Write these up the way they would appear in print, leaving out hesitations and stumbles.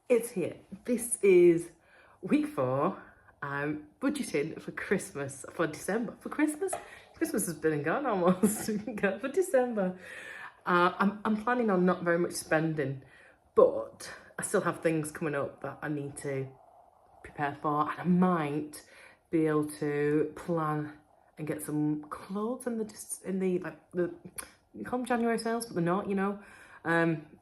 It's here. This is week 4. I'm budgeting for Christmas, for December. For Christmas? Christmas has been and gone almost. For December. I'm planning on not very much spending, but I still have things coming up that I need to prepare for, and I might be able to plan and get some clothes in the like the you call them January sales, but they're not, you know.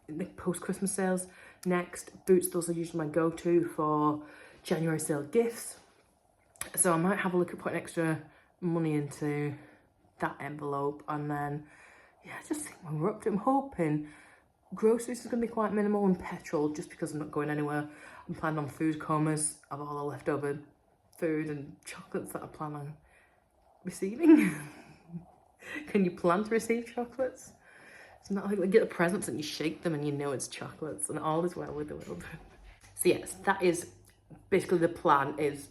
The post-Christmas sales next. Boots, those are usually my go-to for January sale gifts. So I might have a look at putting extra money into that envelope, and then yeah, just think when we're up to it. I'm hoping groceries is going to be quite minimal, and petrol, just because I'm not going anywhere. I'm planning on food comas of all the leftover food and chocolates that I plan on receiving. Can you plan to receive chocolates? It's not like you get the presents and you shake them and you know it's chocolates and all is well with the world. So yes, that is basically the plan, is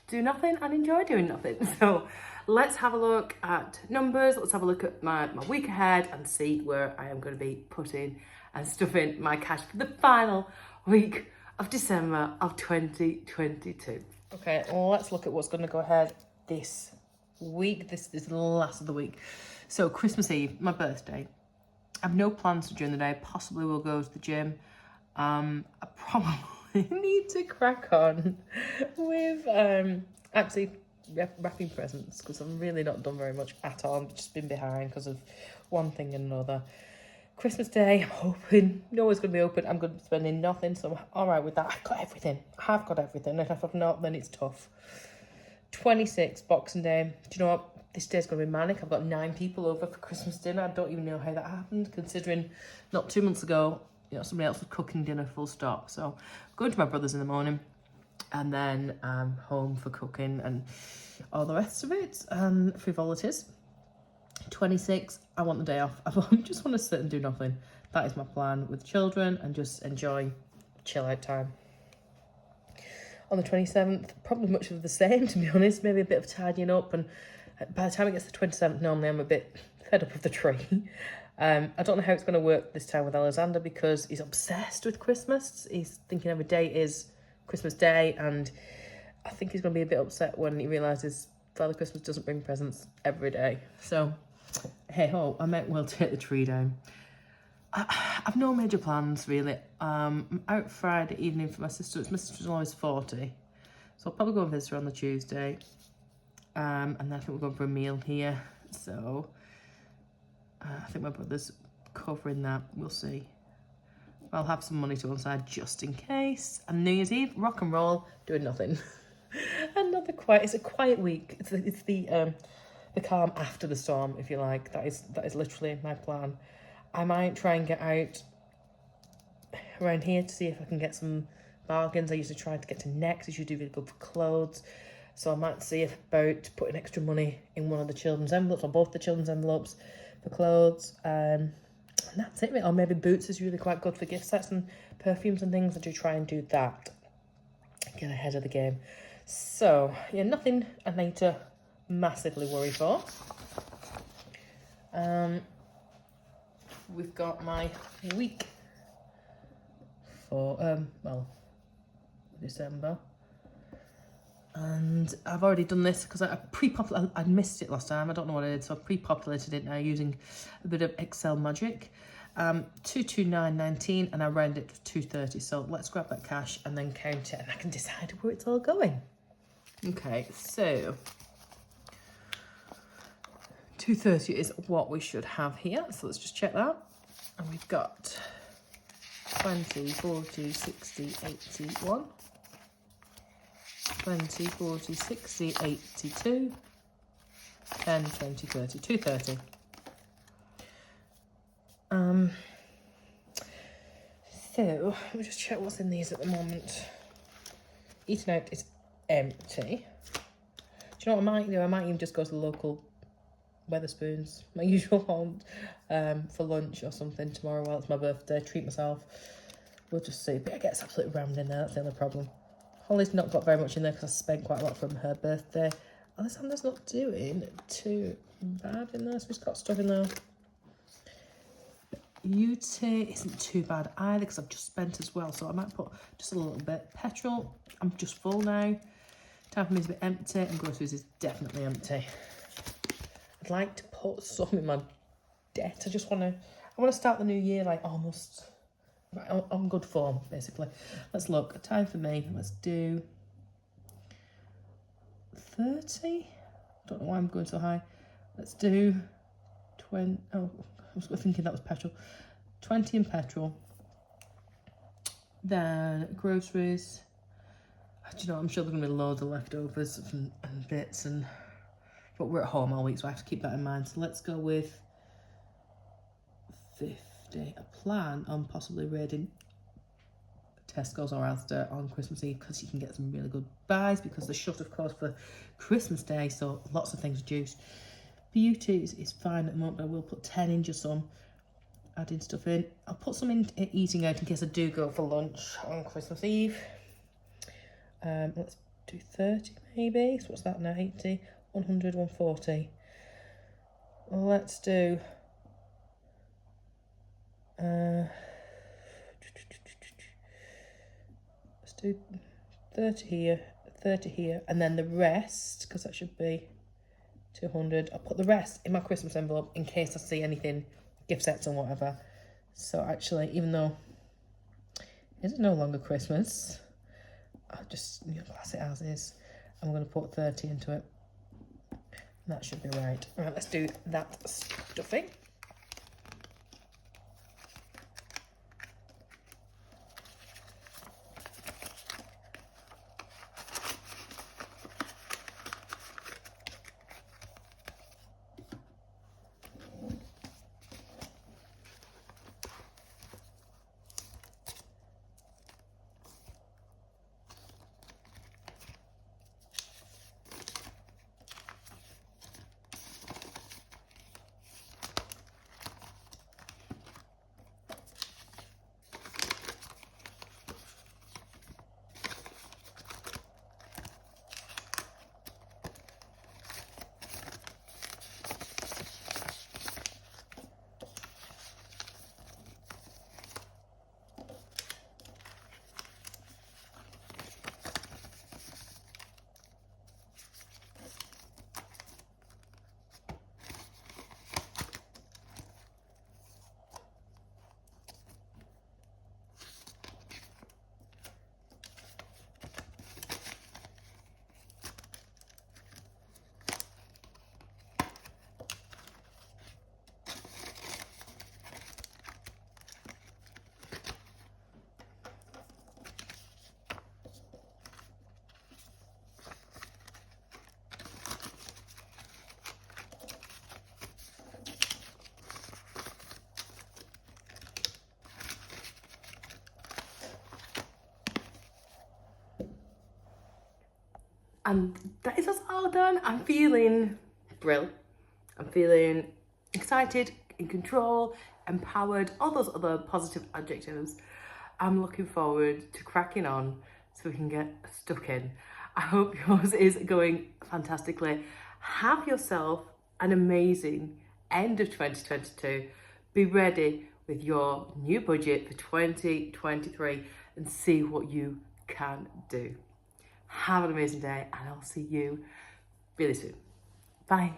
do nothing and enjoy doing nothing. So let's have a look at numbers. Let's have a look at my week ahead and see where I am going to be putting and stuffing my cash for the final week of December of 2022. Okay, let's look at what's going to go ahead this week. This is the last of the week. So Christmas Eve, my birthday. I have no plans for during the day. Possibly we'll go to the gym. I probably need to crack on with actually wrapping presents, because I've really not done very much at all. I've just been behind because of one thing and another. Christmas Day, I'm hoping no one's going to be open. I'm going to be spending nothing, so I'm all right with that. I've got everything. I have got everything, and if I've not, then it's tough. 26, Boxing Day. Do you know what? This day's going to be manic. I've got 9 people over for Christmas dinner. I don't even know how that happened, considering not 2 months ago, you know, somebody else was cooking dinner full stop. So I'm going to my brother's in the morning, and then home for cooking and all the rest of it, and frivolities. 26, I want the day off. I just want to sit and do nothing. That is my plan, with children and just enjoy chill out time. On the 27th, probably much of the same, to be honest. Maybe a bit of tidying up, and by the time it gets to the 27th, normally I'm a bit fed up of the tree. I don't know how it's going to work this time with Alexander, because he's obsessed with Christmas. He's thinking every day is Christmas Day, and I think he's going to be a bit upset when he realises Father Christmas doesn't bring presents every day. So, hey ho, I might well take the tree down. I've no major plans, really. I'm out Friday evening for my sister. My sister's always 40, so I'll probably go and visit her on the Tuesday. And then I think we're going for a meal here. So I think my brother's covering that. We'll see. I'll have some money to one side just in case. And New Year's Eve, rock and roll, doing nothing. It's a quiet week. It's the calm after the storm, if you like. That is literally my plan. I might try and get out around here to see if I can get some bargains. I usually try to get to Next. It's usually really good for clothes. So I might see about putting extra money in one of the children's envelopes, or both the children's envelopes, for clothes. And that's it. Or maybe Boots is really quite good for gift sets and perfumes and things. I do try and do that. Get ahead of the game. So, yeah, nothing I need to massively worry for. We've got my week for, December. And I've already done this because I missed it last time. I don't know what I did, so I pre-populated it now using a bit of Excel magic. 229.19, and I round it to 230. So let's grab that cash and then count it, and I can decide where it's all going. Okay, so 230 is what we should have here. So let's just check that. And we've got 20, 40, 60, 81. 20, 40, 60, 82, 10, 20, 30, 230. So, let me just check what's in these at the moment. Eating out is empty. Do you know what I might do? I might even just go to the local Wetherspoons, my usual haunt, for lunch or something tomorrow while it's my birthday. Treat myself. We'll just see. But it gets absolutely rammed in there, that's the other problem. Holly's not got very much in there because I spent quite a lot from her birthday. Alexander's not doing too bad in there, so he's got stuff in there. Beauty isn't too bad either because I've just spent as well, so I might put just a little bit. Petrol, I'm just full now. Time for me is a bit empty, and groceries is definitely empty. I'd like to put some in my debt. I want to start the new year like almost on good form, basically. Let's look. Time for me. Let's do 30. Don't know why I'm going so high. Let's do 20. Oh, I was thinking that was petrol. 20 in petrol. Then groceries. Do you know, I'm sure there's going to be loads of leftovers and bits, but we're at home all week, so I have to keep that in mind. So let's go with 50. I plan on possibly raiding Tesco's or Asda on Christmas Eve because you can get some really good buys because they're shut, of course, for Christmas Day, so lots of things reduced. Beauty is fine at the moment, but I will put 10 in just some adding stuff in. I'll put some in eating out in case I do go for lunch on Christmas Eve. Let's do 30 maybe. So what's that now? 80, 100, 140. Let's do let's do 30 here, 30 here, and then the rest, because that should be 200. I'll put the rest in my Christmas envelope in case I see anything, gift sets or whatever. So actually, even though it is no longer Christmas, I'll just class it as is. I'm going to put 30 into it. That should be right. Right, let's do that stuffing. And that is us all done. I'm feeling brilliant. I'm feeling excited, in control, empowered, all those other positive adjectives. I'm looking forward to cracking on so we can get stuck in. I hope yours is going fantastically. Have yourself an amazing end of 2022. Be ready with your new budget for 2023 and see what you can do. Have an amazing day and I'll see you really soon. Bye.